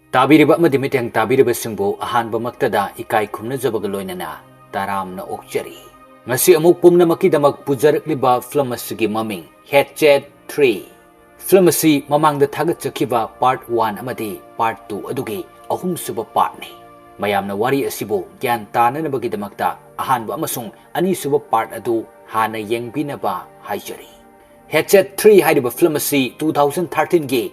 ꯇꯥꯕꯤꯔꯤꯕ ꯑꯃꯗꯤ ꯃꯤꯠꯌꯦꯡ ꯇꯥꯕꯤꯔꯤꯕꯁꯤꯡꯕꯨ ꯑꯍꯥꯟꯕꯃꯛꯇꯗ ꯏꯀꯥꯏ ꯈꯨꯝꯅꯖꯕꯒ ꯂꯣꯏꯅꯅ ꯇꯔꯥꯝꯅ ꯑꯣꯛꯆꯔꯤ꯫ ꯉꯁꯤ ꯑꯃꯨꯛ ꯄꯨꯝꯅꯃꯛꯀꯤꯗꯃꯛ ꯄꯨꯖꯔꯛꯂꯤꯕ ꯐꯤल्म ꯑꯁꯤꯒꯤ ꯃꯃꯤꯡ Hatchet 3꯫ ꯐꯤल्म ꯑꯁꯤ ꯃꯃꯥꯡꯗ ꯊꯥꯒꯠꯆꯈꯤꯕ ꯄꯥꯔꯠ 1 ꯑꯃꯗꯤ ꯄꯥꯔꯠ 2 ꯑꯗꯨꯒꯤ ꯑꯍꯨꯝꯁꯨꯕ ꯄꯥꯔꯠꯅꯤ꯫ ꯃꯌꯥꯝꯅ ꯋꯥꯔꯤ ꯑꯁꯤꯕꯨ ꯒ꯭ꯌꯥꯟ ꯇꯥꯅꯅꯕꯒꯤꯗꯃꯛꯇ ꯑꯍꯥꯟꯕ ꯑꯃꯁꯨꯡ ꯑꯅꯤꯁꯨꯕ ꯄꯥꯔꯠ ꯑꯗꯨ ꯍꯥꯟꯅ ꯌꯦꯡꯕꯤꯅꯕ ꯍꯥꯏꯖꯔꯤ꯫ Hatchet 3 ꯍꯥꯏꯔꯤꯕ ꯐꯤल्म ꯑꯁꯤ 2013ꯒꯤ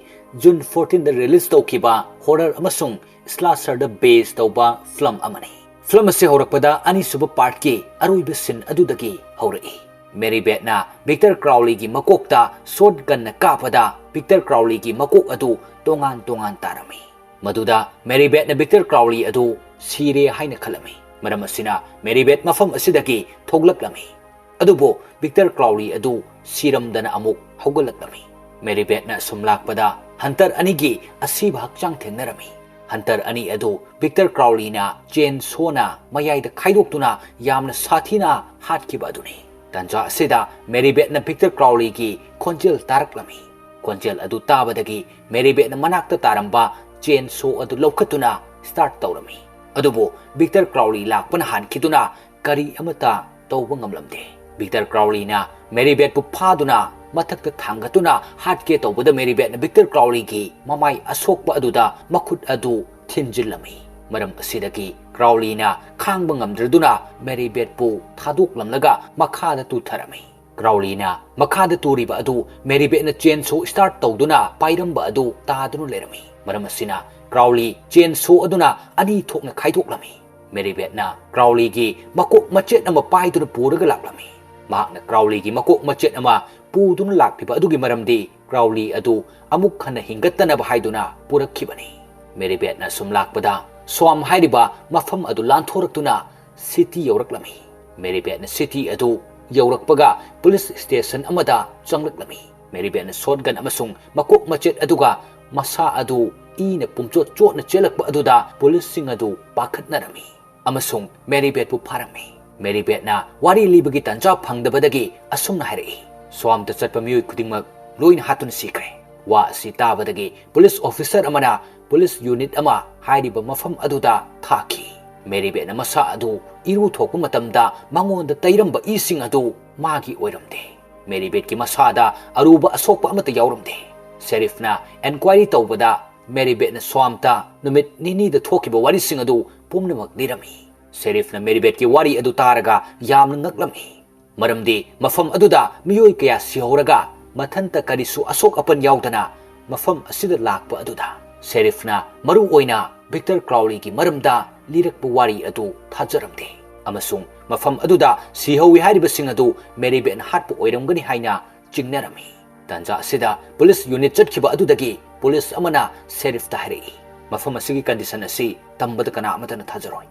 June 14ꯗ ꯔꯤꯂꯤꯖ ꯇꯧꯈꯤꯕ ꯍꯣꯔꯔ ꯑꯃꯁꯨꯡ ꯁ꯭ꯂꯥꯁꯔꯗ ꯕꯦꯖ ꯇꯧꯕ ꯐꯤल्म ꯑꯃꯅꯤ꯫ ꯐꯤल्म ꯑꯁꯤ ꯍꯧꯔꯛꯄꯗ ꯑꯅꯤꯁꯨꯕ ꯄꯥꯔꯠꯀꯤ ꯑꯔꯣꯏꯕ ꯁꯤꯟ ꯑꯗꯨꯗꯒꯤ ꯍꯧꯔꯛꯏ꯫ ꯃꯦꯔꯤ ꯕꯦꯠꯅ ꯚꯤꯛꯇꯔ ꯀ꯭ꯔꯥꯎꯂꯤꯒꯤ ꯃꯀꯣꯛꯇ ꯁꯣꯠꯒꯟꯅ ꯀꯥꯞꯄꯗ ꯚꯤꯛꯇꯔ ꯀ꯭ꯔꯥꯎꯂꯤꯒꯤ ꯃꯀꯣꯛ ꯑꯗꯨ ꯇꯣꯉꯥꯟ ꯇꯣꯉꯥꯟ ꯇꯥꯔꯝꯃꯤ꯫ ꯃꯗꯨꯗ ꯃꯦꯔꯤ ꯕꯦꯠꯅ ꯚꯤꯛꯇꯔ ꯀ꯭ꯔꯥꯎꯂꯤ ꯑꯗꯨ ꯁꯤꯔꯦ ꯍꯥꯏꯅ ꯈꯜꯂꯝꯃꯤ꯫ ꯃꯔꯝ ꯑꯁꯤꯅ ꯃꯦꯔꯤ ꯕꯦꯠ ꯃꯐꯝ ꯑꯁꯤꯗꯒꯤ ꯊꯣꯛꯂꯛꯂꯝꯃꯤ꯫ ꯑꯗꯨꯕꯨ ꯚꯤꯛꯇꯔ ꯀ꯭ꯔꯥꯎꯂꯤ ꯑꯗꯨ ꯁꯤꯔꯝꯗꯅ ꯑꯃꯨꯛ ꯍꯧꯒꯠꯂꯛꯂꯝꯃꯤ꯫ ꯃꯦꯔꯤ ꯕꯦꯠꯅ ꯁꯨꯝ ꯂꯥꯛꯄꯗ ꯍꯟꯇꯔ ꯑꯅꯤꯒꯤ ꯑꯁꯤꯕ ꯍꯛꯆꯥꯡ ꯊꯦꯡꯅꯔꯝꯃꯤ꯫ ꯍꯟꯇꯔ ꯑꯅꯤ ꯑꯗꯨ ꯚꯤꯛꯇꯔ ꯀ꯭ꯔꯥꯎꯂꯤꯅ ꯆꯦꯟ ꯁꯣꯅ ꯃꯌꯥꯏꯗ ꯈꯥꯏꯗꯣꯛꯇꯨꯅ ꯌꯥꯝꯅ ꯁꯥꯊꯤꯅ ꯍꯥꯠꯈꯤꯕ ꯑꯗꯨꯅꯤ꯫ ꯇꯥꯟꯖꯥ ꯑꯁꯤꯗ ꯃꯦꯔꯤ ꯕꯦꯠꯅ ꯚꯤꯛꯇꯔ ꯀ꯭ꯔꯥꯎꯂꯤꯒꯤ ꯈꯣꯟꯖꯦꯜ ꯇꯥꯔꯛꯂꯝꯃꯤ꯫ ꯈꯣꯟꯖꯦꯜ ꯑꯗꯨ ꯇꯥꯕꯗꯒꯤ ꯃꯦꯔꯤ ꯕꯦꯠꯅ ꯃꯅꯥꯛꯇ ꯇꯥꯔꯝꯕ ꯆꯦꯟ ꯁꯣ ꯑꯗꯨ ꯂꯧꯈꯠꯇꯨꯅ ꯁ꯭ꯇꯥꯔꯠ ꯇꯧꯔꯝꯃꯤ꯫ ꯑꯗꯨꯕꯨ ꯚꯤꯛꯇꯔ ꯀ꯭ꯔꯥꯎꯂꯤ ꯂꯥꯛꯄꯅ ꯍꯥꯟꯈꯤꯗꯨꯅ ꯀꯔꯤ ꯑꯃꯠꯇ ꯇꯧꯕ ꯉꯝꯂꯝꯗꯦ꯫ ꯚꯤꯛꯇꯔ ꯀ꯭ꯔꯥꯎꯂꯤꯅ ꯃꯦꯔꯤ ꯕꯦꯠꯄꯨ ꯐꯥꯗꯨꯅ ꯃꯊꯛꯇ ꯊꯥꯡꯒꯠꯇꯨꯅ ꯍꯥꯠꯀꯦ ꯇꯧꯕꯗ ꯃꯦꯔꯤ ꯕꯦꯠꯅ ꯚꯤꯛꯇꯔ ꯀ꯭ꯔꯥꯎꯂꯤꯒꯤ ꯃꯃꯥꯏ ꯑꯁꯣꯛꯄ ꯑꯗꯨꯗ ꯃꯈꯨꯠ ꯑꯗꯨ ꯊꯤꯟꯖꯤꯜꯂꯝꯃꯤ꯫ ꯃꯔꯝ ꯑꯁꯤꯗꯒꯤ ꯀ꯭ꯔꯥꯎꯂꯤꯅ ꯈꯥꯡꯕ ꯉꯝꯗ꯭ꯔꯗꯨꯅ ꯃꯦꯔꯤ ꯕꯦꯠꯄꯨ ꯊꯥꯗꯣꯛꯂꯝꯂꯒ ꯃꯈꯥꯗ ꯇꯨꯊꯔꯝꯃꯤ꯫ ꯀ꯭ꯔꯥꯎꯂꯤꯅ ꯃꯈꯥꯗ ꯇꯨꯔꯤꯕ ꯑꯗꯨ ꯃꯦꯔꯤ ꯕꯦꯠꯅ ꯆꯦꯟ ꯁꯣ ꯁ꯭ꯇꯥꯔꯠ ꯇꯧꯗꯨꯅ ꯄꯥꯏꯔꯝꯕ ꯑꯗꯨ ꯇꯥꯗꯨꯅ ꯂꯩꯔꯝꯃꯤ꯫ ꯃꯔꯝ ꯑꯁꯤꯅ ꯀ꯭ꯔꯥꯎꯂꯤ ꯆꯦꯟ ꯁꯣ ꯑꯗꯨꯅ ꯑꯅꯤ ꯊꯣꯛꯅ ꯈꯥꯏꯗꯣꯛꯂꯝꯃꯤ꯫ ꯃꯦꯔꯤ ꯕꯦꯠꯅ ꯀ꯭ꯔꯥꯎꯂꯤꯒꯤ ꯃꯀꯣꯛ ꯃꯆꯦꯠ ꯑꯃ ꯄꯥꯏꯗꯨꯅ ꯄꯨꯔꯒ ꯂꯥꯛꯂꯝꯃꯤ꯫ ꯃꯍꯥꯛꯅ ꯀ꯭ꯔꯥꯎꯂꯤꯒꯤ ꯃꯀꯣꯛ ꯃꯆꯦꯠ ꯑꯃ ꯄꯨꯗꯨꯅ ꯂꯥꯛꯂꯤꯕ ꯑꯗꯨꯒꯤ ꯃꯔꯝꯗꯤ ꯀ꯭ꯔꯥꯎꯂꯤ ꯑꯗꯨ ꯑꯃꯨꯛ ꯍꯟꯅ ꯍꯤꯡꯒꯠꯇꯅꯕ ꯍꯥꯏꯗꯨꯅ ꯄꯨꯔꯛꯈꯤꯕꯅꯤ꯫ ꯃꯦꯔꯤ ꯕꯦꯠꯅ ꯁꯨꯝ ꯂꯥꯛꯄꯗ ꯁ꯭ꯋꯥꯝ ꯍꯥꯏꯔꯤꯕ ꯃꯐꯝ ꯑꯗꯨ ꯂꯥꯟꯊꯣꯔꯛꯇꯨꯅ ꯁꯤꯇꯤ ꯌꯧꯔꯛꯂꯝꯃꯤ꯫ ꯃꯦꯔꯤ ꯕꯦꯠꯅ ꯁꯤꯇꯤ ꯑꯗꯨ ꯌꯧꯔꯛꯄꯒ ꯄꯨꯂꯤꯁ ꯁ꯭ꯇꯦꯁꯟ ꯑꯃꯗ ꯆꯪꯂꯛꯂꯝꯃꯤ꯫ ꯃꯦꯔꯤ ꯕꯦꯠꯅ ꯁꯣꯠꯒꯟ ꯑꯃꯁꯨꯡ ꯃꯀꯣꯛ ꯃꯆꯦꯠ ꯑꯗꯨꯒ ꯃꯁꯥ ꯑꯗꯨ ꯏꯅ ꯄꯨꯝꯆꯣꯠ ꯆꯣꯠꯅ ꯆꯦꯜꯂꯛꯄ ꯑꯗꯨꯗ ꯄꯨꯂꯤꯁꯁꯤꯡ ꯑꯗꯨ ꯄꯥꯈꯠꯅꯔꯝꯃꯤ ꯑꯃꯁꯨꯡ ꯃꯦꯔꯤ ꯕꯦꯠꯄꯨ ꯐꯥꯔꯝꯃꯤ꯫ ꯃꯦꯔꯤ ꯕꯦꯠꯅ ꯋꯥꯔꯤ ꯂꯤꯕꯒꯤ ꯇꯥꯟꯖꯥ ꯐꯪꯗꯕꯗꯒꯤ ꯑꯁꯨꯝꯅ ꯍꯥꯏꯔꯛꯏ, ꯁ꯭ꯋꯥꯝꯗ ꯆꯠꯄ ꯃꯤꯑꯣꯏ ꯈꯨꯗꯤꯡꯃꯛ ꯂꯣꯏꯅ ꯍꯥꯠꯇꯨꯅ ꯁꯤꯈ꯭ꯔꯦ꯫ ꯋꯥ ꯑꯁꯤ ꯇꯥꯕꯗꯒꯤ ꯄꯨꯂꯤꯁ ꯑꯣꯐꯤꯁꯔ ꯑꯃꯅ ꯄꯨꯂꯤꯁ ꯌꯨꯅꯤꯠ ꯑꯃ ꯍꯥꯏꯔꯤꯕ ꯃꯐꯝ ꯑꯗꯨꯗ ꯊꯥꯈꯤ꯫ ꯃꯦꯔꯤ ꯕꯦꯠꯅ ꯃꯁꯥ ꯑꯗꯨ ꯏꯔꯨ ꯊꯣꯛꯄ ꯃꯇꯝꯗ ꯃꯉꯣꯟꯗ ꯇꯩꯔꯝꯕ ꯏꯁꯤꯡ ꯑꯗꯨ ꯃꯥꯒꯤ ꯑꯣꯏꯔꯝꯗꯦ꯫ ꯃꯦꯔꯤ ꯕꯦꯠꯀꯤ ꯃꯁꯥꯗ ꯑꯔꯨꯕ ꯑꯁꯣꯛꯄ ꯑꯃꯠꯇ ꯌꯥꯎꯔꯝꯗꯦ꯫ ꯁꯦꯔꯤꯐꯅ ꯑꯦꯟꯀ꯭ꯋꯥꯏꯔꯤ ꯇꯧꯕꯗ ꯃꯦꯔꯤ ꯕꯦꯠꯅ ꯁ꯭ꯋꯥꯝꯇ ꯅꯨꯃꯤꯠ ꯅꯤꯅꯤꯗ ꯊꯣꯛꯈꯤꯕ ꯋꯥꯔꯤꯁꯤꯡ ꯑꯗꯨ ꯄꯨꯝꯅꯃꯛ ꯂꯤꯔꯝꯃꯤ꯫ ꯁꯦꯔꯤꯐꯅ ꯃꯦꯔꯤ ꯕꯦꯠꯀꯤ ꯋꯥꯔꯤ ꯑꯗꯨ ꯇꯥꯔꯒ ꯌꯥꯝꯅ ꯉꯛꯂꯝꯃꯤ꯫ ꯃꯔꯝꯗꯤ ꯃꯐꯝ ꯑꯗꯨꯗ ꯃꯤꯑꯣꯏ ꯀꯌꯥ ꯁꯤꯍꯧꯔꯒ ꯃꯊꯟꯇ ꯀꯔꯤꯁꯨ ꯑꯁꯣꯛ ꯑꯄꯟ ꯌꯥꯎꯗꯅ ꯃꯐꯝ ꯑꯁꯤꯗ ꯂꯥꯛꯄ ꯑꯗꯨꯗ ꯁꯦꯔꯤꯐꯅ ꯃꯔꯨ ꯑꯣꯏꯅ ꯚꯤꯛꯇꯔ ꯀ꯭ꯔꯥꯎꯂꯤꯒꯤ ꯃꯔꯝꯗ ꯂꯤꯔꯛꯄ ꯋꯥꯔꯤ ꯑꯗꯨ ꯊꯥꯖꯔꯝꯗꯦ ꯑꯃꯁꯨꯡ ꯃꯐꯝ ꯑꯗꯨꯗ ꯁꯤꯍꯧꯏ ꯍꯥꯏꯔꯤꯕꯁꯤꯡ ꯑꯗꯨ ꯃꯦꯔꯤ ꯕꯦꯠꯅ ꯍꯥꯠꯄ ꯑꯣꯏꯔꯝꯒꯅꯤ ꯍꯥꯏꯅ ꯆꯤꯡꯅꯔꯝꯃꯤ꯫ ꯇꯥꯟꯖꯥ ꯑꯁꯤꯗ ꯄꯨꯂꯤꯁ ꯌꯨꯅꯤꯠ ꯆꯠꯈꯤꯕ ꯑꯗꯨꯗꯒꯤ ꯄꯨꯂꯤꯁ ꯑꯃꯅ ꯁꯦꯔꯤꯐꯇ ꯍꯥꯏꯔꯛꯏ, ꯃꯐꯝ ꯑꯁꯤꯒꯤ ꯀꯟꯗꯤꯁꯟ ꯑꯁꯤ ꯇꯝꯕꯗ ꯀꯅꯥ ꯑꯃꯠꯇꯅ ꯊꯥꯖꯔꯣꯏ꯫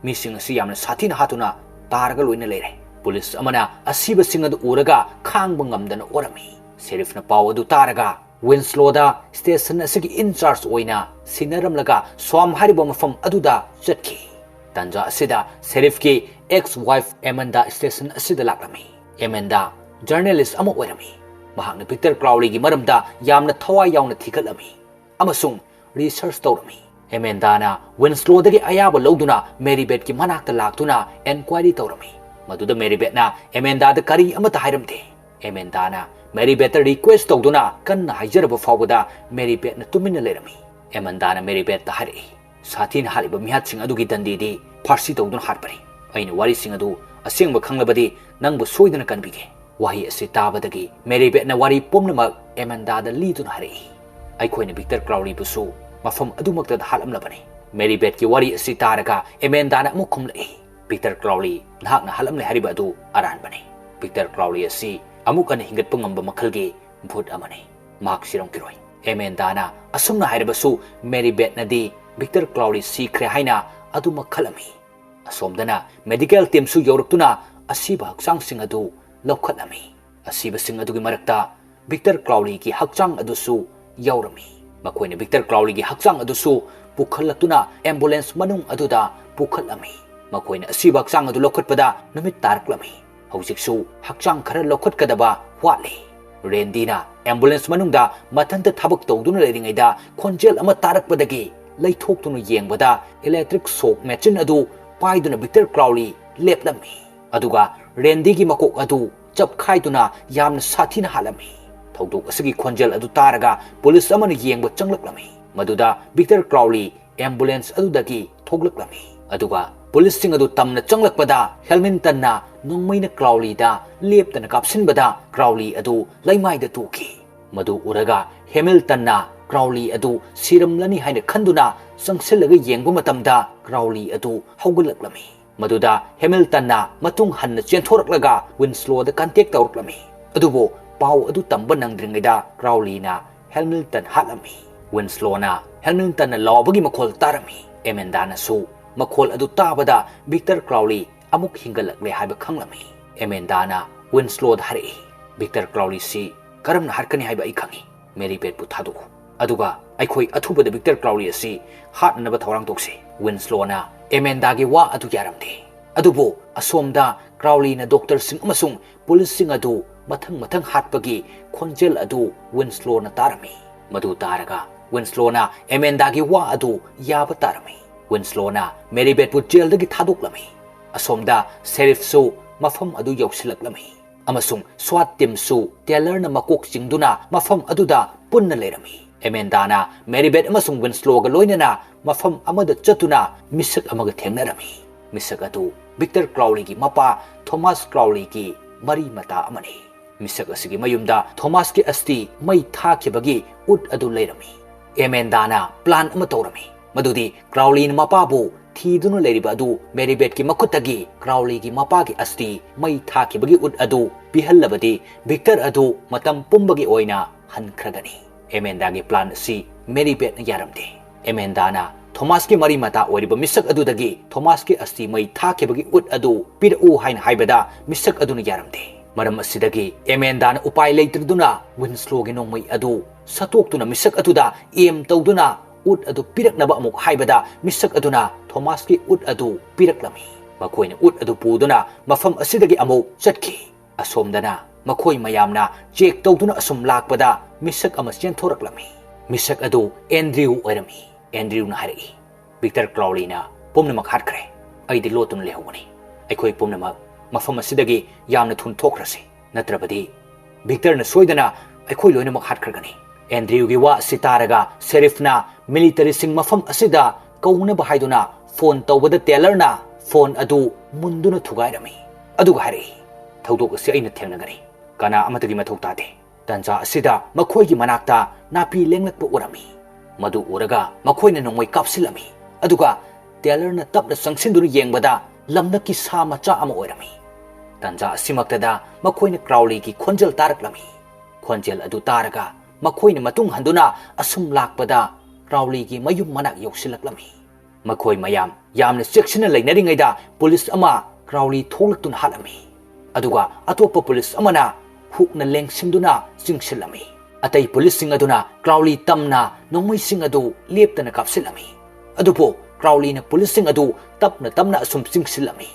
ꯃꯤꯁꯤꯡ ꯑꯁꯤ ꯌꯥꯝꯅ ꯁꯥꯊꯤꯅ ꯍꯥꯠꯇꯨꯅ ꯇꯥꯔꯒ ꯂꯣꯏꯅ ꯂꯩꯔꯦ꯫ ꯄꯨꯂꯤꯁ ꯑꯃꯅ ꯑꯁꯤꯕꯁꯤꯡ ꯑꯗꯨ ꯎꯔꯒ ꯈꯥꯡꯕ ꯉꯝꯗꯅ ꯑꯣꯔꯝꯃꯤ꯫ ꯁꯦꯔꯤꯐꯅ ꯄꯥꯎ ꯑꯗꯨ ꯇꯥꯔꯒ ꯋꯤꯟꯁꯂꯣꯗ ꯁ꯭ꯇꯦꯁꯟ ꯑꯁꯤꯒꯤ ꯏꯟꯆꯥꯔꯖ ꯑꯣꯏꯅ ꯁꯤꯟꯅꯔꯝꯂꯒ ꯁ꯭ꯋꯥꯝ ꯍꯥꯏꯔꯤꯕ ꯃꯐꯝ ꯑꯗꯨꯗ ꯆꯠꯈꯤ꯫ ꯇꯥꯟꯖꯥ ꯑꯁꯤꯗ ꯁꯦꯔꯤꯐꯀꯤ ꯑꯦꯛꯁ ꯋꯥꯏꯐ ꯑꯦꯃꯟꯗꯥ स्टेशन ꯑꯁꯤꯗ ꯂꯥꯛꯂꯝꯃꯤ꯫ ꯑꯦꯃꯟꯗꯥ ꯖꯔꯅꯦꯂꯤꯁ ꯑꯃ ꯑꯣꯏꯔꯝꯃꯤ꯫ ꯃꯍꯥꯛꯅ ꯚꯤꯛꯇꯔ ꯀ꯭ꯔꯥꯎꯂꯤꯒꯤ ꯃꯔꯝꯗ ꯌꯥꯝꯅ ꯊꯋꯥꯏ ꯌꯥꯎꯅ ꯊꯤꯒꯠꯂꯝꯃꯤ ꯑꯃꯁꯨꯡ ꯔꯤꯁꯔꯆ ꯇꯧꯔꯝꯃꯤ꯫ ꯑꯦꯃꯦꯟꯗꯥꯅ ꯋꯤꯟꯁꯂꯣꯗꯒꯤ ꯑꯌꯥꯕ ꯂꯧꯗꯨꯅ ꯃꯦꯔꯤ ꯕꯦꯠꯀꯤ ꯃꯅꯥꯛꯇ ꯂꯥꯛꯇꯨꯅ ꯑꯦꯟꯀ꯭ꯋꯥꯏꯔꯤ ꯇꯧꯔꯝꯃꯤ꯫ ꯃꯗꯨꯗ ꯃꯦꯔꯤ ꯕꯦꯠꯅ ꯑꯦꯃꯦꯟꯗꯥꯗ ꯀꯔꯤ ꯑꯃꯠꯇ ꯍꯥꯏꯔꯝꯗꯦ꯫ ꯑꯦꯃꯦꯟꯗꯥꯅ ꯃꯦꯔꯤ ꯕꯦꯠꯇ ꯔꯤꯀ꯭ꯋꯦꯁ ꯇꯧꯗꯨꯅ ꯀꯟꯅ ꯍꯥꯏꯖꯔꯕ ꯐꯥꯎꯕꯗ ꯃꯦꯔꯤ ꯕꯦꯠꯅ ꯇꯨꯃꯤꯟꯅ ꯂꯩꯔꯝꯃꯤ꯫ ꯑꯦꯃꯦꯟꯗꯥꯅ ꯃꯦꯔꯤ ꯕꯦꯠꯇ ꯍꯥꯏꯔꯛꯏ, ꯁꯥꯊꯤꯅ ꯍꯥꯠꯂꯤꯕ ꯃꯤꯍꯥꯠꯁꯤꯡ ꯑꯗꯨꯒꯤ ꯗꯟꯗꯤꯗꯤ ꯐꯥꯔꯁꯤ ꯇꯧꯗꯨꯅ ꯍꯥꯠꯄꯅꯤ꯫ ꯑꯩꯅ ꯋꯥꯔꯤꯁꯤꯡ ꯑꯗꯨ ꯑꯁꯦꯡꯕ ꯈꯪꯂꯕꯗꯤ ꯅꯪꯕꯨ ꯁꯣꯏꯗꯅ ꯀꯟꯕꯤꯒꯦ꯫ ꯋꯥꯍꯩ ꯑꯁꯤ ꯇꯥꯕꯗꯒꯤ ꯃꯦꯔꯤ ꯕꯦꯠꯅ ꯋꯥꯔꯤ ꯄꯨꯝꯅꯃꯛ ꯑꯦꯃꯦꯟꯗꯥꯗ ꯂꯤꯗꯨꯅ ꯍꯥꯏꯔꯛꯏ꯫ ꯑꯩꯈꯣꯏꯅ ꯚꯤꯛꯇꯔ ꯀ꯭ꯔꯥꯎꯂꯤꯕꯨꯁꯨ ꯃꯐꯝ ꯑꯗꯨꯃꯛꯇꯗ ꯍꯥꯠꯂꯝꯂꯕꯅꯤ꯫ ꯃꯦꯔꯤ ꯕꯦꯠꯀꯤ ꯋꯥꯔꯤ ꯑꯁꯤ ꯇꯥꯔꯒ ꯑꯦꯃꯦꯟꯗꯥꯅ ꯑꯃꯨꯛ ꯈꯨꯝꯂꯛꯏ, ꯚꯤꯛꯇꯔ ꯀ꯭ꯔꯥꯎꯂꯤ ꯅꯍꯥꯛꯅ ꯍꯥꯠꯂꯝꯂꯦ ꯍꯥꯏꯔꯤꯕ ꯑꯗꯨ ꯑꯔꯥꯟꯕꯅꯤ꯫ ꯚꯤꯛꯇꯔ ꯀ꯭ꯔꯥꯎꯂꯤ ꯑꯁꯤ ꯑꯃꯨꯛ ꯍꯟꯅ ꯍꯤꯡꯒꯠꯄ ꯉꯝꯕ ꯃꯈꯜꯒꯤ ꯚꯨꯠ ꯑꯃꯅꯤ꯫ ꯃꯍꯥꯛ ꯁꯤꯔꯝꯈꯤꯔꯣꯏ꯫ ꯑꯦꯃꯦꯟꯗꯥꯅ ꯑꯁꯨꯝꯅ ꯍꯥꯏꯔꯕꯁꯨ ꯃꯦꯔꯤ ꯕꯦꯠꯅꯗꯤ ꯚꯤꯛꯇꯔ ꯀ꯭ꯔꯥꯎꯂꯤ ꯁꯤꯈ꯭ꯔꯦ ꯍꯥꯏꯅ ꯑꯗꯨꯃꯛ ꯈꯜꯂꯝꯃꯤ꯫ ꯑꯁꯣꯝꯗꯅ ꯃꯦꯗꯤꯀꯦꯜ ꯇꯤꯝꯁꯨ ꯌꯧꯔꯛꯇꯨꯅ ꯑꯁꯤꯕ ꯍꯛꯆꯥꯡꯁꯤꯡ ꯑꯗꯨ ꯂꯧꯈꯠꯂꯝꯃꯤ꯫ ꯑꯁꯤꯕꯁꯤꯡ ꯑꯗꯨꯒꯤ ꯃꯔꯛꯇ ꯚꯤꯛꯇꯔ ꯀ꯭ꯔꯥꯎꯂꯤꯒꯤ ꯍꯛꯆꯥꯡ ꯑꯗꯨꯁꯨ ꯌꯥꯎꯔꯝꯃꯤ꯫ ꯃꯈꯣꯏꯅ ꯚꯤꯛꯇꯔ ꯀ꯭ꯔꯥꯎꯂꯤꯒꯤ ꯍꯛꯆꯥꯡ ꯑꯗꯨꯁꯨ ꯄꯨꯈꯠꯂꯛꯇꯨꯅ ꯑꯦꯝꯕꯨꯂꯦꯟꯁ ꯃꯅꯨꯡ ꯑꯗꯨꯗ ꯄꯨꯈꯠꯂꯝꯃꯤ꯫ ꯃꯈꯣꯏꯅ ꯑꯁꯤꯕ ꯍꯛꯆꯥꯡ ꯑꯗꯨ ꯂꯧꯈꯠꯄꯗ ꯅꯨꯃꯤꯠ ꯇꯥꯔꯛꯂꯝꯃꯤ꯫ ꯍꯧꯖꯤꯛꯁꯨ ꯍꯛꯆꯥꯡ ꯈꯔ ꯂꯧꯈꯠꯀꯗꯕ ꯋꯥꯠꯂꯤ꯫ ꯔꯦꯟꯗꯤꯅ ꯑꯦꯝꯕꯨꯂꯦꯟꯁ ꯃꯅꯨꯡꯗ ꯃꯊꯟꯇ ꯊꯕꯛ ꯇꯧꯗꯨꯅ ꯂꯩꯔꯤꯉꯩꯗ ꯈꯣꯟꯖꯦꯜ ꯑꯃ ꯇꯥꯔꯛꯄꯗꯒꯤ ꯂꯩꯊꯣꯛꯇꯨꯅ ꯌꯦꯡꯕꯗ ꯏꯂꯦꯛꯇ꯭ꯔꯤꯛ ꯁꯣꯛ ꯃꯦꯆꯤꯟ ꯑꯗꯨ ꯄꯥꯏꯗꯨꯅ ꯚꯤꯛꯇꯔ ꯀ꯭ꯔꯥꯎꯂꯤ ꯂꯦꯞꯂꯝꯃꯤ ꯑꯗꯨꯒ ꯔꯦꯟꯗꯤꯒꯤ ꯃꯀꯣꯛ ꯑꯗꯨ ꯆꯞꯈꯥꯏꯗꯨꯅ ꯌꯥꯝꯅ ꯁꯥꯊꯤꯅ ꯍꯥꯠꯂꯝꯃꯤ ꯊꯧꯗꯣꯛ ꯑꯁꯤꯒꯤ ꯈꯣꯟꯖꯦꯜ ꯑꯗꯨ ꯇꯥꯔꯒ ꯄꯨꯂꯤꯁ ꯑꯃꯅ ꯌꯦꯡꯕ ꯆꯪꯂꯛꯂꯝꯃꯤ ꯃꯗꯨꯗ ꯚꯤꯛꯇꯔ ꯀ꯭ꯔꯥꯎꯂꯤ ꯑꯦꯝꯕꯨꯂꯦꯟꯁ ꯑꯗꯨꯗꯒꯤ ꯊꯣꯛꯂꯛꯂꯝꯃꯤ ꯑꯗꯨꯒ ꯄꯨꯂꯤꯁꯁꯤꯡ ꯑꯗꯨ ꯇꯝꯅ ꯆꯪꯂꯛꯄꯗ ꯍꯦꯜꯃꯤꯟꯇꯟꯅ ꯅꯣꯡꯃꯩꯅ ꯀ꯭ꯔꯥꯎꯂꯤꯗ ꯂꯦꯞꯇꯅ ꯀꯥꯞꯁꯤꯟꯕꯗ ꯀ꯭ꯔꯥꯎꯂꯤ ꯑꯗꯨ ꯂꯩꯃꯥꯏꯗ ꯇꯨꯈꯤ ꯃꯗꯨ ꯎꯔꯒ ꯍꯦꯃꯤꯜꯇꯟꯅ ꯀ꯭ꯔꯥꯎꯂꯤ ꯑꯗꯨ ꯁꯤꯔꯝꯂꯅꯤ ꯍꯥꯏꯅ ꯈꯟꯗꯨꯅ ꯆꯪꯁꯤꯜꯂꯒ ꯌꯦꯡꯕ ꯃꯇꯝꯗ ꯀ꯭ꯔꯥꯎꯂꯤ ꯑꯗꯨ ꯍꯧꯒꯠꯂꯛꯂꯝꯃꯤ ꯃꯗꯨꯗ ꯍꯦꯃꯤꯜꯇꯟꯅ ꯃꯇꯨꯡ ꯍꯟꯅ ꯆꯦꯟꯊꯣꯔꯛꯂꯒ ꯋꯤꯟꯁ꯭ꯂꯣꯗ ꯀꯟꯇꯦꯛ ꯇꯧꯔꯛꯂꯝꯃꯤ ꯑꯗꯨꯕꯨ ꯄꯥꯎ ꯑꯗꯨ ꯇꯝꯕ ꯅꯪꯗ꯭ꯔꯤꯉꯩꯗ ꯀ꯭ꯔꯥꯎꯂꯤꯅ ꯍꯦꯃꯤꯜꯇꯟ ꯍꯥꯠꯂꯝꯃꯤ ꯋꯤꯟꯁ꯭ꯂꯣꯅ ꯍꯦꯃꯤꯜꯇꯟꯅ ꯂꯥꯎꯕꯒꯤ ꯃꯈꯣꯜ ꯇꯥꯔꯝꯃꯤ ꯑꯦꯃꯦꯟꯗꯥꯅꯁꯨ ꯃꯈꯣꯜ ꯑꯗꯨ ꯇꯥꯕꯗ ꯚꯤꯛꯇꯔ ꯀ꯭ꯔꯥꯎꯂꯤ ꯑꯃꯨꯛ ꯍꯤꯡꯒꯠꯂꯛꯂꯦ ꯍꯥꯏꯕ ꯈꯪꯂꯝꯃꯤ ꯑꯦꯃꯦꯟꯗꯥꯅ ꯋꯤꯟꯁ꯭ꯂꯣꯗ ꯍꯥꯏꯔꯛꯏ ꯚꯤꯛꯇꯔ ꯀ꯭ꯔꯥꯎꯂꯤꯁꯤ ꯀꯔꯝꯅ ꯍꯥꯠꯀꯅꯤ ꯍꯥꯏꯕ ꯑꯩ ꯈꯪꯏ ꯃꯦꯔꯤꯕꯦꯠꯄꯨ ꯊꯥꯗꯣꯛꯎ ꯑꯗꯨꯒ ꯑꯩꯈꯣꯏ ꯑꯊꯨꯕꯗ ꯚꯤꯛꯇꯔ ꯀ꯭ꯔꯥꯎꯂꯤ ꯑꯁꯤ ꯍꯥꯠꯅꯅꯕ ꯊꯧꯔꯥꯡ ꯇꯧꯁꯤ ꯋꯤꯟꯁ꯭ꯂꯣꯅ ꯑꯦꯃꯦꯟꯗꯥꯒꯤ ꯋꯥ ꯑꯗꯨ ꯌꯥꯔꯝꯗꯦ ꯑꯗꯨꯕꯨ ꯑꯁꯣꯝꯗ ꯀ꯭ꯔꯥꯎꯂꯤꯅ ꯗꯣꯛꯇꯔꯁꯤꯡ ꯑꯃꯁꯨꯡ ꯄꯨꯂꯤꯁꯁꯤꯡ ꯑꯗꯨ ꯃꯊꯪ ꯍꯥꯠꯄꯒꯤ ꯈꯣꯟꯖꯦꯜ ꯑꯗꯨ ꯋꯤꯟꯁ꯭ꯂꯣꯅ ꯇꯥꯔꯝꯃꯤ ꯃꯗꯨ ꯇꯥꯔꯒ ꯋꯤꯟꯁ꯭ꯂꯣꯅ ꯑꯦꯃꯦꯟꯗꯥꯒꯤ ꯋꯥ ꯑꯗꯨ ꯌꯥꯕ ꯇꯥꯔꯝꯃꯤ ꯋꯤꯟꯁ꯭ꯂꯣꯅ ꯃꯦꯔꯤꯕꯦꯠꯄꯨ ꯖꯦꯜꯗꯒꯤ ꯊꯥꯗꯣꯛꯂꯝꯃꯤ ꯑꯁꯣꯝꯗ ꯁꯦꯔꯤꯐꯁꯨ ꯃꯐꯝ ꯑꯗꯨ ꯌꯧꯁꯤꯜꯂꯛꯂꯝꯃꯤ ꯑꯃꯁꯨꯡ ꯁ꯭ꯋꯥꯠ ꯇꯤꯝꯁꯨ ꯇꯦꯂꯔꯅ ꯃꯀꯣꯛ ꯆꯤꯡꯗꯨꯅ ꯃꯐꯝ ꯑꯗꯨꯗ ꯄꯨꯟꯅ ꯂꯩꯔꯝꯃꯤ ꯑꯦꯃꯦꯟꯗꯥꯅ ꯃꯦꯔꯤꯕꯦꯠ ꯑꯃꯁꯨꯡ ꯋꯤꯟꯁ꯭ꯂꯣꯒ ꯂꯣꯏꯅꯅ ꯃꯐꯝ ꯑꯃꯗ ꯆꯠꯇꯨꯅ ꯃꯤꯁꯛ ꯑꯃꯒ ꯊꯦꯡꯅꯔꯝꯃꯤ ꯃꯤꯁꯛ ꯑꯗꯨ ꯚꯤꯛꯇꯔ ꯀ꯭ꯔꯥꯎꯂꯤꯒꯤ ꯃꯄꯥ ꯊꯣꯃꯥꯁ ꯀ꯭ꯔꯥꯎꯂꯤꯒꯤ ꯃꯔꯤ ꯃꯇꯥ ꯑꯃꯅꯤ ꯃꯤꯁꯛ ꯑꯁꯤꯒꯤ ꯃꯌꯨꯝꯗ ꯊꯣꯃꯥꯁꯀꯤ ꯑꯁꯇꯤ ꯃꯩ ꯊꯥꯈꯤꯕꯒꯤ ꯎꯠ ꯑꯗꯨ ꯂꯩꯔꯝꯃꯤ ꯑꯦꯃꯦꯟꯗꯥꯅ ꯄ꯭ꯂꯥꯟ ꯑꯃ ꯇꯧꯔꯝꯃꯤ ꯃꯗꯨꯗꯤ ꯀ꯭ꯔꯥꯎꯂꯤꯅ ꯃꯄꯥꯕꯨ ꯊꯤꯗꯨꯅ ꯂꯩꯔꯤꯕ ꯑꯗꯨ ꯃꯦꯔꯤꯕꯦꯠꯀꯤ ꯃꯈꯨꯠꯇꯒꯤ ꯀ꯭ꯔꯥꯎꯂꯤꯒꯤ ꯃꯄꯥꯒꯤ ꯑꯁꯇꯤ ꯃꯩ ꯊꯥꯈꯤꯕꯒꯤ ꯎꯠ ꯑꯗꯨ ꯄꯤꯍꯜꯂꯕꯗꯤ ꯚꯤꯛꯇꯔ ꯑꯗꯨ ꯃꯇꯝ ꯄꯨꯝꯕꯒꯤ ꯑꯣꯏꯅ ꯍꯟꯈ꯭ꯔꯒꯅꯤ ꯑꯦꯃꯦꯟꯗꯥꯒꯤ ꯄ꯭ꯂꯥꯟ ꯑꯁꯤ ꯃꯦꯔꯤꯕꯦꯠꯅ ꯌꯥꯔꯝꯗꯦ ꯑꯦꯃꯦꯟꯗꯥꯅ ꯊꯣꯃꯥꯁꯀꯤ ꯃꯔꯤ ꯃꯇꯥ ꯑꯣꯏꯔꯤꯕ ꯃꯤꯁꯛ ꯑꯗꯨꯗꯒꯤ ꯊꯣꯃꯥꯁꯀꯤ ꯑꯁꯇꯤ ꯃꯩ ꯊꯥꯈꯤꯕꯒꯤ ꯎꯠ ꯑꯗꯨ ꯄꯤꯔꯛꯎ ꯍꯥꯏꯅ ꯍꯥꯏꯕꯗ ꯃꯤꯁꯛ ꯑꯗꯨꯅ ꯌꯥꯔꯝꯗꯦ ꯃꯔꯝ ꯑꯁꯤꯗꯒꯤ ꯑꯦꯃꯦꯟꯗꯥꯅ ꯎꯄꯥꯏ ꯂꯩꯇꯗꯨꯅ ꯋꯤꯟꯁ꯭ꯂꯣꯒꯤ ꯅꯣꯡꯃꯩ ꯑꯗꯨ ꯁꯠꯇꯣꯛꯇꯨꯅ ꯃꯤꯁꯛ ꯑꯗꯨꯗ ꯑꯦꯝ ꯇꯧꯗꯨꯅ ꯎꯠ ꯑꯗꯨ ꯄꯤꯔꯛꯅꯕ ꯑꯃꯨꯛ ꯍꯥꯏꯕꯗ ꯃꯤꯁꯛ ꯑꯗꯨꯅ ꯊꯣꯃꯥꯁꯀꯤ ꯎꯠ ꯑꯗꯨ ꯄꯤꯔꯛꯂꯝꯃꯤ ꯃꯈꯣꯏꯅ ꯎꯠ ꯑꯗꯨ ꯄꯨꯗꯨꯅ ꯃꯐꯝ ꯑꯁꯤꯗꯒꯤ ꯑꯃꯨꯛ ꯆꯠꯈꯤ ꯑꯁꯣꯝꯗꯅ ꯃꯈꯣꯏ ꯃꯌꯥꯝꯅ ꯆꯦꯛ ꯇꯧꯗꯨꯅ ꯑꯁꯨꯝ ꯂꯥꯛꯄꯗ ꯃꯤꯁꯛ ꯑꯃ ꯆꯦꯟꯊꯣꯔꯛꯂꯝꯃꯤ ꯃꯤꯁꯛ ꯑꯗꯨ ꯑꯦꯟꯗ꯭ꯔꯤꯌꯨ ꯑꯣꯏꯔꯝꯃꯤ ꯑꯦꯟꯗ꯭ꯔꯤꯌꯨꯅ ꯍꯥꯏꯔꯛꯏ ꯚꯤꯛꯇꯔ ꯀ꯭ꯔꯥꯎꯂꯤꯅ ꯄꯨꯝꯅꯃꯛ ꯍꯥꯠꯈ꯭ꯔꯦ ꯑꯩꯗꯤ ꯂꯣꯠꯇꯨꯅ ꯂꯩꯍꯧꯕꯅꯤ ꯑꯩꯈꯣꯏ ꯄꯨꯝꯅꯃꯛ ꯃꯐꯝ ꯑꯁꯤꯗꯒꯤ ꯌꯥꯝꯅ ꯊꯨꯅ ꯊꯣꯛꯈ꯭ꯔꯁꯤ ꯅꯠꯇ꯭ꯔꯕꯗꯤ ꯚꯤꯛꯇꯔꯅ ꯁꯣꯏꯗꯅ ꯑꯩꯈꯣꯏ ꯂꯣꯏꯅꯃꯛ ꯍꯥꯠꯈ꯭ꯔꯒꯅꯤ ꯑꯦꯟꯗ꯭ꯔꯤꯌꯨꯒꯤ ꯋꯥ ꯑꯁꯤ ꯇꯥꯔꯒ ꯁꯦꯔꯤꯐꯅ ꯃꯤꯂꯤꯇꯔꯤꯁꯤꯡ ꯃꯐꯝ ꯑꯁꯤꯗ ꯀꯧꯅꯕ ꯍꯥꯏꯗꯨꯅ ꯐꯣꯟ ꯇꯧꯕꯗ ꯇꯦꯂꯔꯅ ꯐꯣꯟ ꯑꯗꯨ ꯃꯨꯟꯗꯨꯅ ꯊꯨꯒꯥꯏꯔꯝꯃꯤ ꯑꯗꯨꯒ ꯍꯥꯏꯔꯛꯏ ꯊꯧꯗꯣꯛ ꯑꯁꯤ ꯑꯩꯅ ꯊꯦꯡꯅꯒꯅꯤ ꯀꯅꯥ ꯑꯃꯠꯇꯒꯤ ꯃꯊꯧ ꯇꯥꯗꯦ ꯇꯟꯖꯥ ꯑꯁꯤꯗ ꯃꯈꯣꯏꯒꯤ ꯃꯅꯥꯛꯇ ꯅꯥꯄꯤ ꯂꯦꯡꯂꯛꯄ ꯎꯔꯝꯃꯤ ꯃꯗꯨ ꯎꯔꯒ ꯃꯈꯣꯏꯅ ꯅꯣꯡꯃꯩ ꯀꯥꯞꯁꯤꯜꯂꯝꯃꯤ ꯑꯗꯨꯒ ꯇꯦꯂꯔꯅ ꯇꯞꯅ ꯆꯪꯁꯤꯟꯗꯨꯅ ꯌꯦꯡꯕꯗ ꯂꯝꯂꯛꯀꯤ ꯁꯥ ꯃꯆꯥ ꯑꯃ ꯑꯣꯏꯔꯝꯃꯤ ꯇꯟꯖꯥ ꯑꯁꯤꯃꯛꯇꯗ ꯃꯈꯣꯏꯅ ꯀ꯭ꯔꯥꯎꯂꯤꯒꯤ ꯈꯣꯟꯖꯦꯜ ꯇꯥꯔꯛꯂꯝꯃꯤ ꯈꯣꯟꯖꯦꯜ ꯑꯗꯨ ꯇꯥꯔꯒ ꯃꯈꯣꯏꯅ ꯃꯇꯨꯡ ꯍꯟꯗꯨꯅ ꯑꯁꯨꯝ ꯂꯥꯛꯄꯗ ꯀ꯭ꯔꯥꯎꯂꯤꯒꯤ ꯃꯌꯨꯝ ꯃꯅꯥꯛ ꯌꯧꯁꯤꯜꯂꯛꯂꯝꯃꯤ ꯃꯈꯣꯏ ꯃꯌꯥꯝ ꯌꯥꯝꯅ ꯆꯦꯛꯁꯤꯟꯅ ꯂꯩꯅꯔꯤꯉꯩꯗ ꯄꯨꯂꯤꯁ ꯑꯃ ꯀ꯭ꯔꯥꯎꯂꯤ ꯊꯣꯛꯂꯛꯇꯨꯅ ꯍꯥꯠꯂꯝꯃꯤ ꯑꯗꯨꯒ ꯑꯇꯣꯞꯄ ꯄꯨꯂꯤꯁ ꯑꯃꯅ ꯍꯨꯛꯅ ꯂꯦꯡꯁꯤꯟꯗꯨꯅ ꯆꯤꯡꯁꯤꯜꯂꯝꯃꯤ ꯑꯇꯩ ꯄꯨꯂꯤꯁꯁꯤꯡ ꯑꯗꯨꯅ ꯀ꯭ꯔꯥꯎꯂꯤ ꯇꯝꯅ ꯅꯣꯡꯃꯩꯁꯤꯡ ꯑꯗꯨ ꯂꯦꯞꯇꯅ ꯀꯥꯞꯁꯤꯜꯂꯝꯃꯤ ꯑꯗꯨꯕꯨ ꯀ꯭ꯔꯥꯎꯂꯤꯅ ꯄꯨꯂꯤꯁꯁꯤꯡ ꯑꯗꯨ ꯇꯞꯅ ꯇꯞꯅ ꯑꯁꯨꯝ ꯆꯤꯡꯁꯤꯜꯂꯝꯃꯤ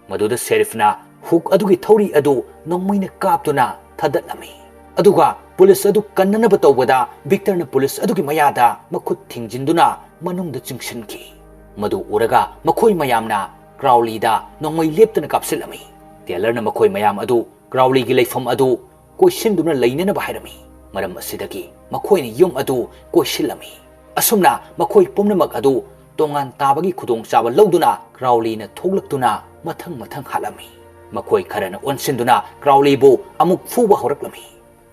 ꯃꯗꯨꯗ ꯁꯦꯔꯤꯐꯅ ꯍꯨꯛ ꯑꯗꯨꯒꯤ ꯊꯧꯔꯤ ꯑꯗꯨ ꯅꯣꯡꯃꯩꯅ ꯀꯥꯞꯇꯨꯅ ꯊꯗꯠꯂꯝꯃꯤ ꯑꯗꯨꯒ ꯄꯨꯂꯤꯁ ꯑꯗꯨ ꯀꯟꯅꯅꯕ ꯇꯧꯕꯗ ꯚꯤꯛꯇꯔꯅ ꯄꯨꯂꯤꯁ ꯑꯗꯨꯒꯤ ꯃꯌꯥꯗ ꯃꯈꯨꯠ ꯊꯤꯡꯖꯤꯟꯗꯨꯅ ꯃꯅꯨꯡꯗ ꯆꯤꯡꯁꯤꯟꯈꯤ ꯃꯗꯨ ꯎꯔꯒ ꯃꯈꯣꯏ ꯃꯌꯥꯝꯅ ꯀ꯭ꯔꯥꯎꯂꯤꯗ ꯅꯣꯡꯃꯩ ꯂꯦꯞꯇꯅ ꯀꯥꯞꯁꯤꯜꯂꯝꯃꯤ ꯇꯦꯂꯔꯅ ꯃꯈꯣꯏ ꯃꯌꯥꯝ ꯑꯗꯨ ꯀ꯭ꯔꯥꯎꯂꯤꯒꯤ ꯂꯩꯐꯝ ꯑꯗꯨ ꯀꯣꯏꯁꯤꯟꯗꯨꯅ ꯂꯩꯅꯅꯕ ꯍꯥꯏꯔꯝꯃꯤ ꯃꯔꯝ ꯑꯁꯤꯗꯒꯤ ꯃꯈꯣꯏꯅ ꯌꯨꯝ ꯑꯗꯨ ꯀꯣꯏꯁꯤꯜꯂꯝꯃꯤ ꯑꯁꯨꯝꯅ ꯃꯈꯣꯏ ꯄꯨꯝꯅꯃꯛ ꯑꯗꯨ ꯇꯣꯉꯥꯟ ꯇꯥꯕꯒꯤ ꯈꯨꯗꯣꯡꯆꯥꯕ ꯂꯧꯗꯨꯅ ꯀ꯭ꯔꯥꯎꯂꯤꯅ ꯊꯣꯛꯂꯛꯇꯨꯅ ꯃꯊꯪ ꯍꯥꯠꯂꯝꯃꯤ ꯃꯈꯣꯏ ꯈꯔꯅ ꯑꯣꯟꯁꯤꯟꯗꯨꯅ ꯀ꯭ꯔꯥꯎꯂꯤꯕꯨ ꯑꯃꯨꯛ ꯐꯨꯕ ꯍꯧꯔꯛꯂꯝꯃꯤ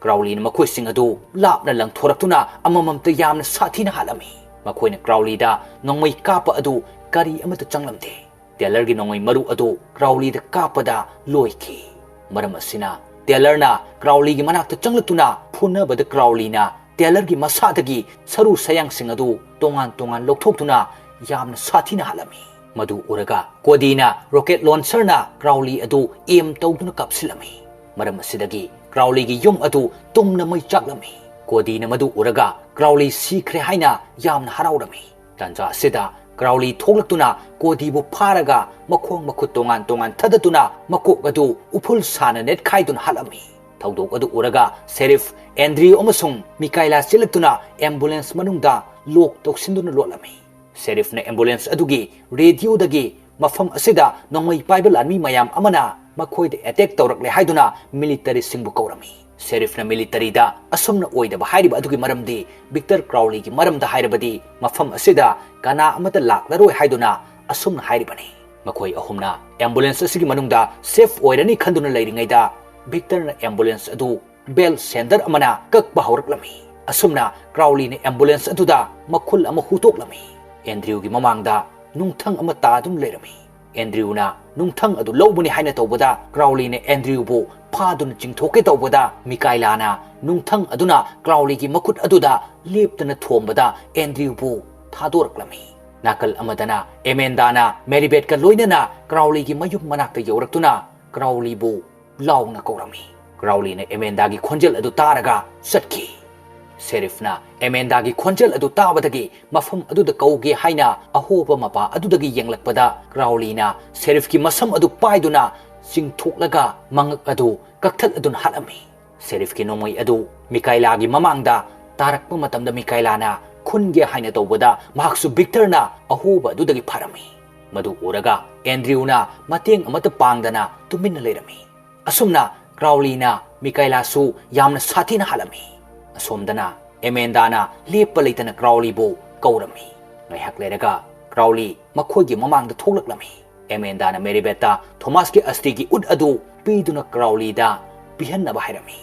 ꯀ꯭ꯔꯥꯎꯂꯤꯅ ꯃꯈꯣꯏꯁꯤꯡ ꯑꯗꯨ ꯂꯥꯞꯅ ꯂꯪꯊꯣꯔꯛꯇꯨꯅ ꯑꯃꯃꯝꯇ ꯌꯥꯝꯅ ꯁꯥꯊꯤꯅ ꯍꯥꯠꯂꯝꯃꯤ ꯃꯈꯣꯏꯅ ꯀ꯭ꯔꯥꯎꯂꯤꯗ ꯅꯣꯡꯃꯩ ꯀꯥꯞꯄ ꯑꯗꯨ ꯀꯔꯤ ꯑꯃꯠꯇ ꯆꯪꯂꯝꯗꯦ ꯇꯦꯂꯔꯒꯤ ꯅꯣꯡꯃꯩ ꯃꯔꯨ ꯑꯗꯨ ꯀ꯭ꯔꯥꯎꯂꯤꯗ ꯀꯥꯞꯄꯗ ꯂꯣꯏꯈꯤ ꯃꯔꯝ ꯑꯁꯤꯅ ꯇꯦꯂꯔꯅ ꯀ꯭ꯔꯥꯎꯂꯤꯒꯤ ꯃꯅꯥꯛꯇ ꯆꯪꯂꯛꯇꯨꯅ ꯐꯨꯅꯕꯗ ꯀ꯭ꯔꯥꯎꯂꯤꯅ ꯇꯦꯂꯔꯒꯤ ꯃꯁꯥꯗꯒꯤ ꯁꯔꯨ ꯁꯌꯥꯡꯁꯤꯡ ꯑꯗꯨ ꯇꯣꯉꯥꯟ ꯂꯧꯊꯣꯛꯇꯨꯅ ꯌꯥꯝꯅ ꯁꯥꯊꯤꯅ ꯍꯥꯠꯂꯝꯃꯤ ꯃꯗꯨ ꯎꯔꯒ ꯀꯣꯗꯤꯅ ꯔꯣꯀꯦꯠ ꯂꯣꯟꯁꯔꯅ ꯀ꯭ꯔꯥꯎꯂꯤ ꯑꯗꯨ ꯑꯦꯝ ꯇꯧꯗꯨꯅ ꯀꯥꯞꯁꯤꯜꯂꯝꯃꯤ ꯃꯔꯝ ꯑꯁꯤꯗꯒꯤ ꯀ꯭ꯔꯥꯎꯂꯤꯒꯤ ꯌꯨꯝ ꯑꯗꯨ ꯇꯨꯝꯅ ꯃꯩ ꯆꯥꯛꯂꯝꯃꯤ ꯀꯣꯗꯤꯅ ꯃꯗꯨ ꯎꯔꯒ ꯀ꯭ꯔꯥꯎꯂꯤ ꯁꯤꯈ꯭ꯔꯦ ꯍꯥꯏꯅ ꯌꯥꯝꯅ ꯍꯔꯥꯎꯔꯝꯃꯤ ꯇꯥꯟꯖꯥ ꯑꯁꯤꯗ ꯀ꯭ꯔꯥꯎꯂꯤ ꯊꯣꯛꯂꯛꯇꯨꯅ ꯀꯣꯗꯤꯕꯨ ꯐꯥꯔꯒ ꯃꯈꯣꯡ ꯃꯈꯨꯠ ꯇꯣꯉꯥꯟ ꯊꯗꯠꯇꯨꯅ ꯃꯀꯣꯛ ꯑꯗꯨ ꯎꯐꯨꯜ ꯁꯥꯅ ꯅꯦꯠꯈꯥꯏꯗꯨꯅ ꯍꯥꯠꯂꯝꯃꯤ ꯊꯧꯗꯣꯛ ꯑꯗꯨ ꯎꯔꯒ ꯁꯦꯔꯤꯐ ꯑꯦꯟꯗ꯭ꯔꯤꯌꯨ ꯑꯃꯁꯨꯡ ꯃꯤꯀꯥꯏꯂꯥ ꯆꯦꯜꯂꯛꯇꯨꯅ ꯑꯦꯝꯕꯨꯂꯦꯟꯁ ꯃꯅꯨꯡꯗ ꯂꯣꯛ ꯇꯧꯁꯤꯟꯗꯨꯅ ꯂꯣꯠꯂꯝꯃꯤ Sheriff na ambulance adugi radio dagi mafam asida nongmai paiba lanmi mayam amana makhoi de attack tawrak le haiduna military singbu kaurami. Sheriff na military da asumna oida ba hairiba adugi maramdi Victor Crowley gi maramda hairabadi mafam asida kana amata laklaroi haiduna asumna hairibani. Makhoi ahumna ambulance asigi manungda safe oirani khanduna leiringaida Victor na ambulance adu bell sender amana kakba hawraklami. Asumna Crowley na ambulance aduda makhul ama hutoklami. Andrew gi mamangda nungthang ama ta dum leirami. Andrew na nungthang adu lobuni haina tawbada Crowley na Andrew bu phadun chingthoke tawbada Mikaela na nungthang aduna Crowley gi makut aduda leptana thombada Andrew bu thadoraklami. Nakal amadana Amanda na Maribeth ka loinana Crowley gi mayum manakta yawraktuna Crowley bu launa kaurami. Crowley na Amanda gi khonjel adu taraga satki. Sheriff na Amanda gi khonjel adu tabadagi mafam adu da kauge haina ahoba mapa adu dagi yenglakpada Crowley na Sheriff gi masam adu paiduna singthoklaga mangak adu kakthal adun halami. Sheriff gi nomoi adu Mikaela gi mamangda tarakpa matamda Mikaela na khunge haina tawbada mahaksu Victor na ahoba adu dagi pharami. Madu uraga Andrew na mateng amata pangdana tuminna leirami. Asumna Crowley na Mikaela su yamna sathina halami. Asomdana Amanda na lepa leitana Crowley bu kaurami. Ngaihak leiraga Crowley makhoi gi mamangda thoklaklami. Amanda na Maribeth Thomas ki asti gi ud adu piduna Crowley da pihanna bahairami.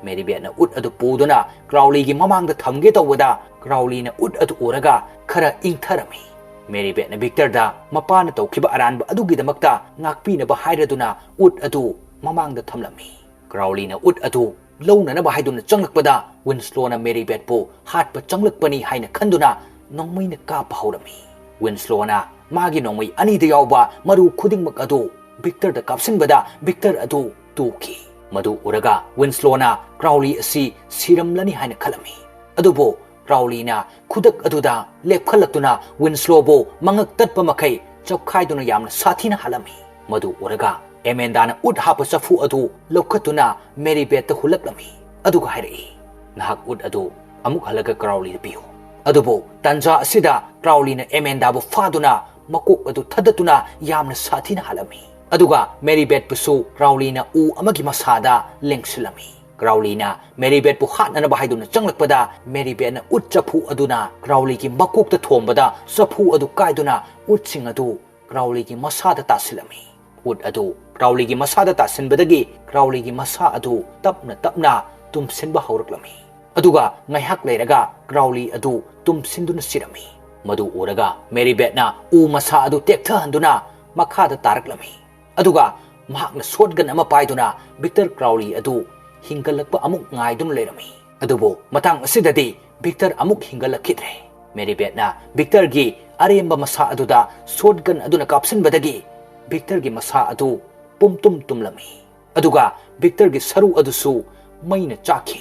Maribeth na ud adu puduna Crowley gi mamangda thamge tawada Crowley na ud adu uraga khara ingtharami. Maribeth na Victor da mapana tawkhiba aranba adugi damakta ngakpina bahairaduna ud adu mamangda thamlami. Crowley na ud adu launa na bahaiduna changlakpada Winslow na Maribeth po hatpa changlakpani haina khanduna nongmai na kapa haurami. Winslow na magi nongmai ani da yawba maru khudingmak adu Victor da kapsinbada Victor adu tuki. Madu uraga Winslow na Crowley asi siramlani haina khalami. Adubo Crowley na khudak aduda lepkhalaktuna Winslow bo mangak tatpa makai chawkhaiduna yamna sathina halami. Madu uraga Amanda na ud hapa safu adu lokatuna Maribeth hulaklami. Aduga hairai nahak ud adu amuk halaga Crowley piyo. Adubo tanja asida Crowley na Amanda bu faduna makok adu thadatuna yamna sathina halami. Aduga Maribeth pusu Crowley na u amagi masada lengsilami. Crowley na Maribeth bu hatna na bahaiduna changlakpada Maribeth na ud chapu aduna Crowley ki makok ta thombada safu adu kaiduna ud sing adu Crowley ki masada tasilami. Ud adu Crowley gi masada tasinbadagi Crowley gi masa adu tapna tumsinba hawraklami. Aduga ngaihak leiraga Crowley adu tumsinduna sirami. Madu uraga Maribeth na u masa adu tektha handuna makhada taraklami. Aduga mahakna shotgun ama paiduna Victor Crowley adu hingalakpa amuk ngaidun leirami. Adubo matang asidadi Victor amuk hingalakidre. Maribeth na Victor gi aremba masa aduda shotgun aduna kapsinbadagi Victor gi masa adu pumtum tumlami. Aduga Victor gi saru adusu maina chaki.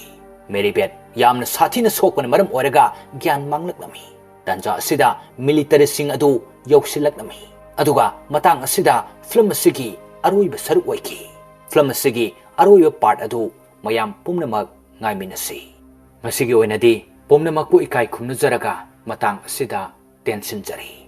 Maribeth yamna sathina sokpana maram oraga gyan manglaklami. Tanja asida military sing adu yausilaklami. Aduga matang asida film asigi aroiba saru oiki. Film asigi aroiba part adu mayam pumnamak ngaiminasi. Masigi oinadi pumnamak pu ikai khumnujaraga matang asida tension jari.